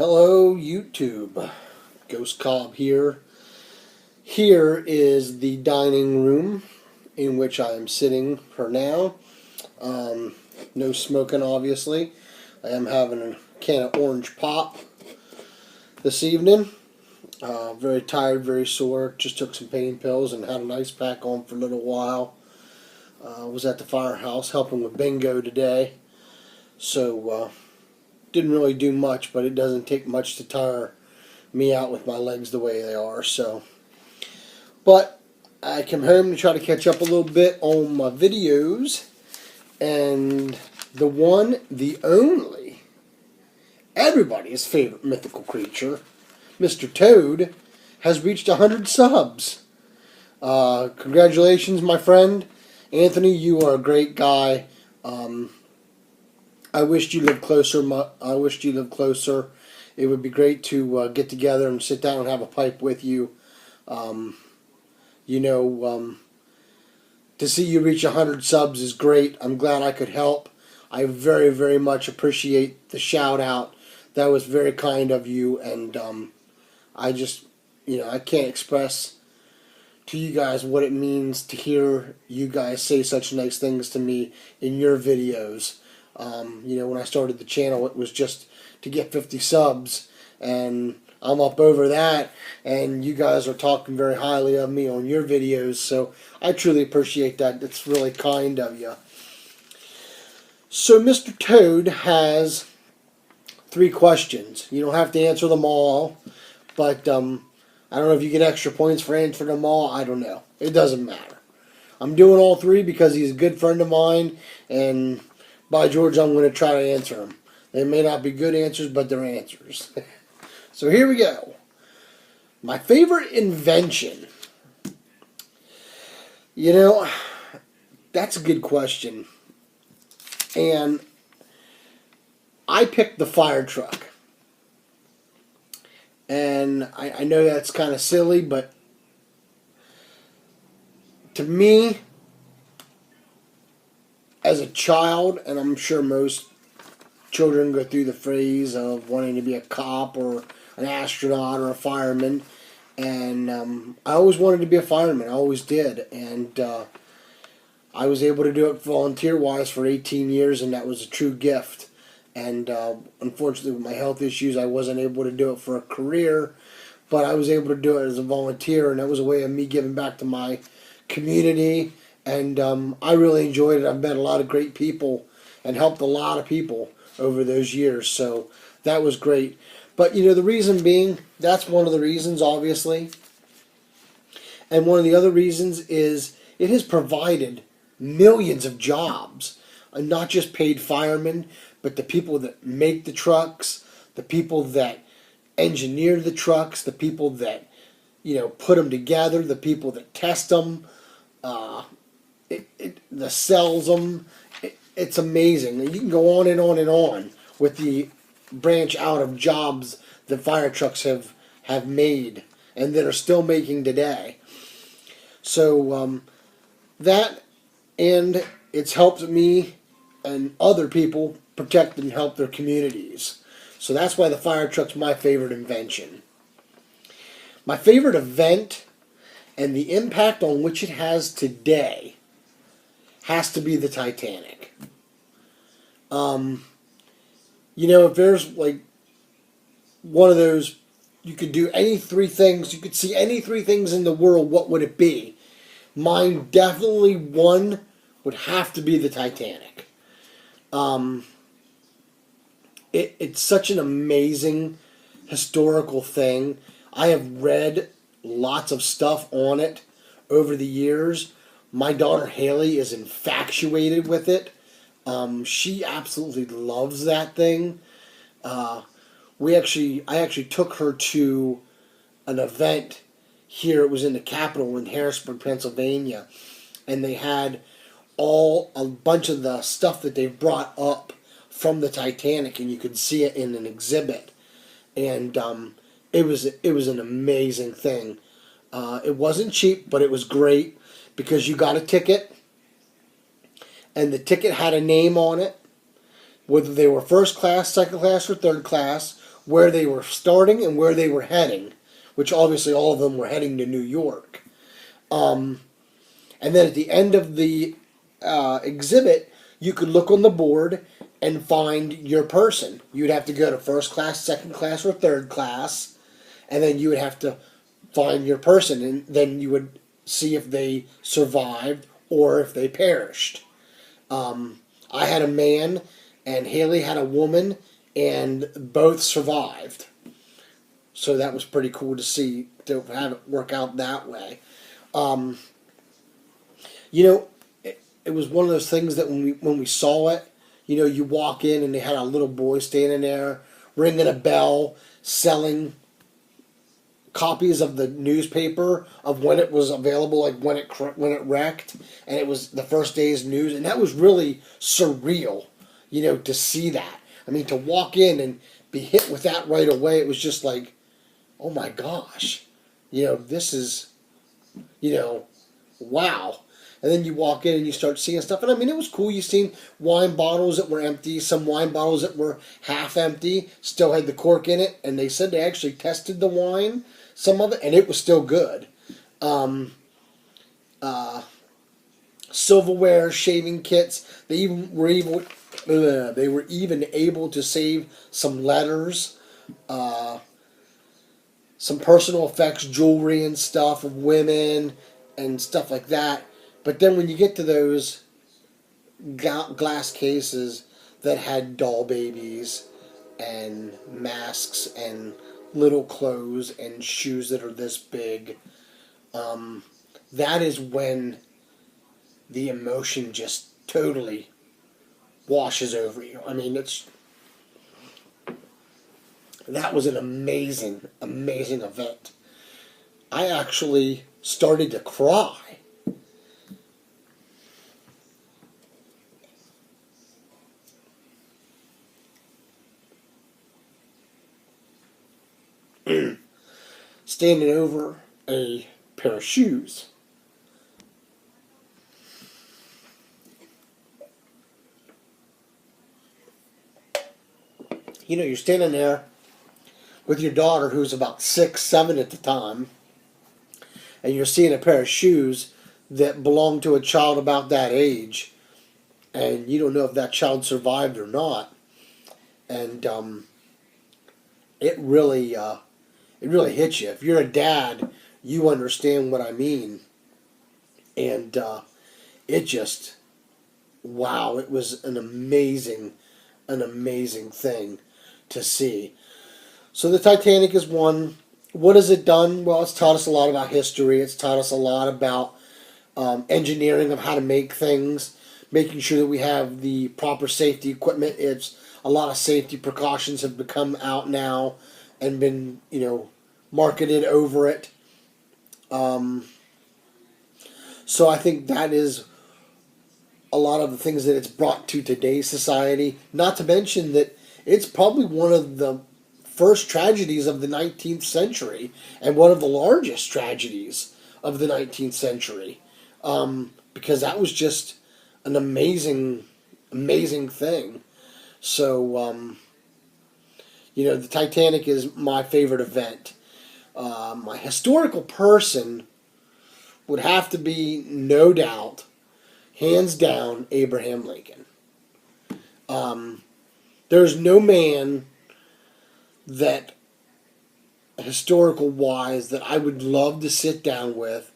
Hello YouTube, Ghost Cobb here. Here is the dining room in which I am sitting for now. No smoking obviously. I am having a can of orange pop this evening. Very tired, very sore. Just took some pain pills and had an ice pack on for a little while. Was at the firehouse helping with bingo today. So didn't really do much, but it doesn't take much to tire me out with my legs the way they are. So, but I came home to try to catch up a little bit on my videos, and the one, the only, everybody's favorite mythical creature, Mr. Toad, has reached 100 subs. Congratulations, my friend Anthony. You are a great guy. I wished you lived closer. I wished you lived closer. It would be great to get together and sit down and have a pipe with you. To see you reach 100 subs is great. I'm glad I could help. I very, very much appreciate the shout out. That was very kind of you, and I just, I can't express to you guys what it means to hear you guys say such nice things to me in your videos. When I started the channel, it was just to get 50 subs, and I'm up over that, and you guys are talking very highly of me on your videos, so I truly appreciate that. That's really kind of you. So Mr. Toad has 3 questions. You don't have to answer them all, but I don't know if you get extra points for answering them all. I don't know. It doesn't matter. I'm doing all 3 because he's a good friend of mine, and by George, I'm going to try to answer them. They may not be good answers, but they're answers. So here we go. My favorite invention. That's a good question. And I picked the fire truck. And I know that's kind of silly, but to me, as a child, and I'm sure most children go through the phase of wanting to be a cop or an astronaut or a fireman, and I always wanted to be a fireman. I always did, and I was able to do it volunteer-wise for 18 years, and that was a true gift. And unfortunately, with my health issues, I wasn't able to do it for a career, but I was able to do it as a volunteer, and that was a way of me giving back to my community. And I really enjoyed it. I've met a lot of great people and helped a lot of people over those years. So that was great. But, the reason being, that's one of the reasons, obviously. And one of the other reasons is it has provided millions of jobs. And not just paid firemen, but the people that make the trucks, the people that engineer the trucks, the people that, put them together, the people that test them, that sells them. It's amazing. You can go on and on and on with the branch out of jobs that fire trucks have made and that are still making today. So that, and it's helped me and other people protect and help their communities. So that's why the fire truck's my favorite invention. My favorite event and the impact on which it has today has to be the Titanic. If there's like one of those, you could do any 3 things, you could see any 3 things in the world, what would it be? Mine, definitely one would have to be the Titanic. It's such an amazing historical thing. I have read lots of stuff on it over the years. My daughter Haley is infatuated with it. She absolutely loves that thing. I actually took her to an event here. It was in the Capitol in Harrisburg, Pennsylvania, and they had a bunch of the stuff that they brought up from the Titanic, and you could see it in an exhibit. And it was an amazing thing. It wasn't cheap, but it was great because you got a ticket, and the ticket had a name on it, whether they were first class, second class, or third class, where they were starting and where they were heading, which obviously all of them were heading to New York. And then at the end of the exhibit, you could look on the board and find your person. You'd have to go to first class, second class, or third class, and then you would have to find your person, and then you would see if they survived or if they perished. I had a man, and Haley had a woman, and both survived. So that was pretty cool to see, to have it work out that way. You know, it was one of those things that when we saw it, you know, you walk in and they had a little boy standing there ringing a bell, selling copies of the newspaper of when it was available, like when it wrecked, and it was the first day's news, and that was really surreal, you know, to see that. I mean, to walk in and be hit with that right away, it was just like, oh my gosh, you know, this is, you know, wow. And then you walk in and you start seeing stuff. And I mean, it was cool. You seen wine bottles that were empty, some wine bottles that were half empty, still had the cork in it. And they said they actually tested the wine, some of it, and it was still good. Silverware, shaving kits. They were even able to save some letters, some personal effects, jewelry and stuff of women and stuff like that. But then when you get to those glass cases that had doll babies and masks and little clothes and shoes that are this big, that is when the emotion just totally washes over you. I mean, that was an amazing, amazing event. I actually started to cry. Standing over a pair of shoes. You know, you're standing there with your daughter, who's about 6, 7 at the time, and you're seeing a pair of shoes that belong to a child about that age, and you don't know if that child survived or not. And it really hits you. If you're a dad, you understand what I mean. And it just, wow, it was an amazing thing to see. So the Titanic is one. What has it done? Well, it's taught us a lot about history. It's taught us a lot about engineering of how to make things, making sure that we have the proper safety equipment. It's a lot of safety precautions have become out now and been, you know, marketed over it. So I think that is a lot of the things that it's brought to today's society. Not to mention that it's probably one of the first tragedies of the 19th century and one of the largest tragedies of the 19th century, because that was just an amazing thing. So, you know, the Titanic is my favorite event. My historical person would have to be, no doubt, hands down, Abraham Lincoln. There's no man that, historical wise, that I would love to sit down with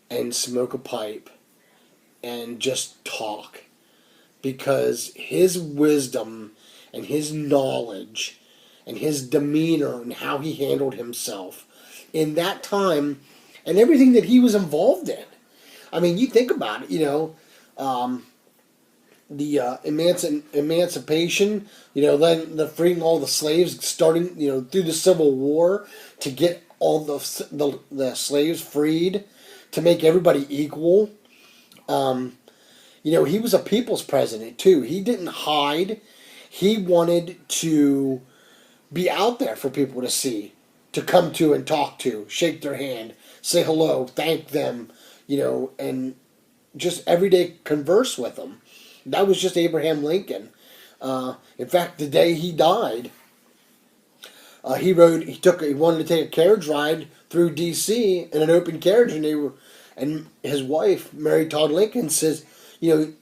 and smoke a pipe and just talk, because his wisdom and his knowledge and his demeanor and how he handled himself in that time and everything that he was involved in. I mean, you think about it, you know, the emancipation, you know, then the freeing all the slaves, starting, you know, through the Civil War to get all the slaves freed, to make everybody equal. You know, he was a people's president too. He didn't hide. He wanted to be out there for people to see, to come to and talk to, shake their hand, say hello, thank them, you know, and just everyday converse with them. That was just Abraham Lincoln. In fact, the day he died, He wanted to take a carriage ride through D.C. in an open carriage, and his wife, Mary Todd Lincoln, says,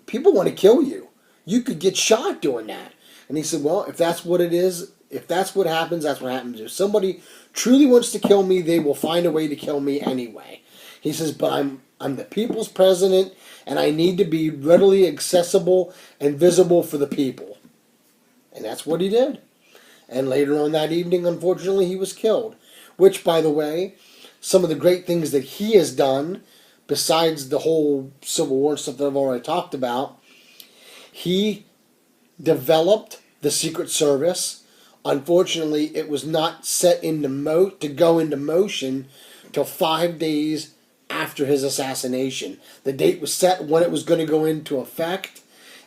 people want to kill you. You could get shot doing that. And he said, well, if that's what it is, if that's what happens, that's what happens. If somebody truly wants to kill me, they will find a way to kill me anyway. He says, but I'm the people's president, and I need to be readily accessible and visible for the people. And that's what he did. And later on that evening, unfortunately, he was killed. Which, by the way, some of the great things that he has done, besides the whole Civil War stuff that I've already talked about, he developed the Secret Service. Unfortunately, it was not set to go into motion till 5 days after his assassination. The date was set when it was going to go into effect,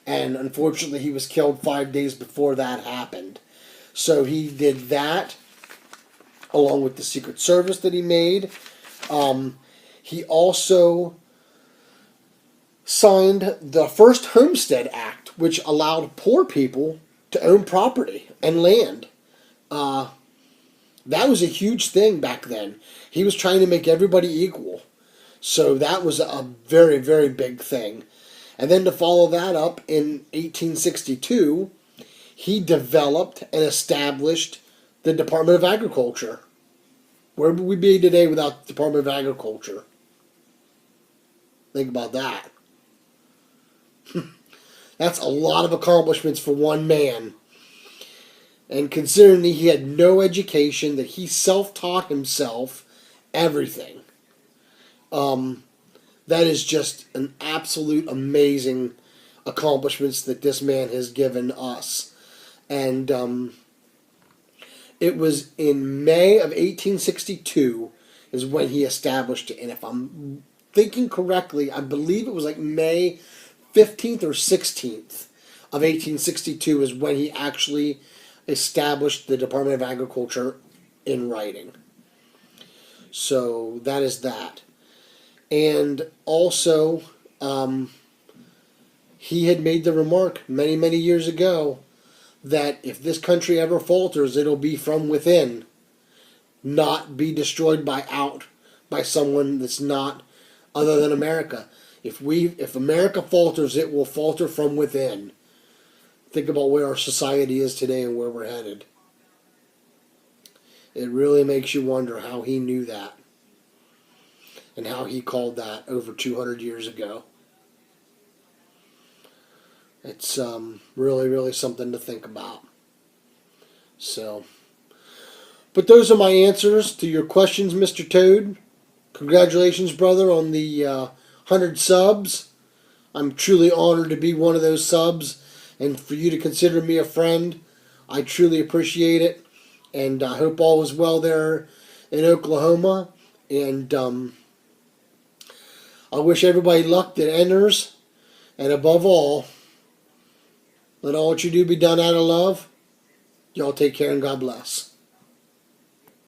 and unfortunately he was killed 5 days before that happened. So he did that, along with the Secret Service that he made. He also signed the first Homestead Act, which allowed poor people to own property and land. That was a huge thing back then. He was trying to make everybody equal. So that was a very, very big thing. And then to follow that up, in 1862, he developed and established the Department of Agriculture. Where would we be today without the Department of Agriculture? Think about that. That's a lot of accomplishments for one man. And considering that he had no education, that he self-taught himself everything. That is just an absolute amazing accomplishments that this man has given us. And it was in May of 1862 is when he established it. And if I'm thinking correctly, I believe it was like May 15th or 16th of 1862 is when he actually established the Department of Agriculture in writing. So that is that. And also, he had made the remark many, many years ago that if this country ever falters, it'll be from within, not be destroyed by someone that's not other than America. If America falters, it will falter from within. Think about where our society is today and where we're headed. It really makes you wonder how he knew that. And how he called that over 200 years ago. It's really, really something to think about. So, but those are my answers to your questions, Mr. Toad. Congratulations, brother, on the 100 subs. I'm truly honored to be one of those subs, and for you to consider me a friend. I truly appreciate it, and I hope all is well there in Oklahoma. And I wish everybody luck that enters, and above all, let all what you do be done out of love. Y'all take care and God bless.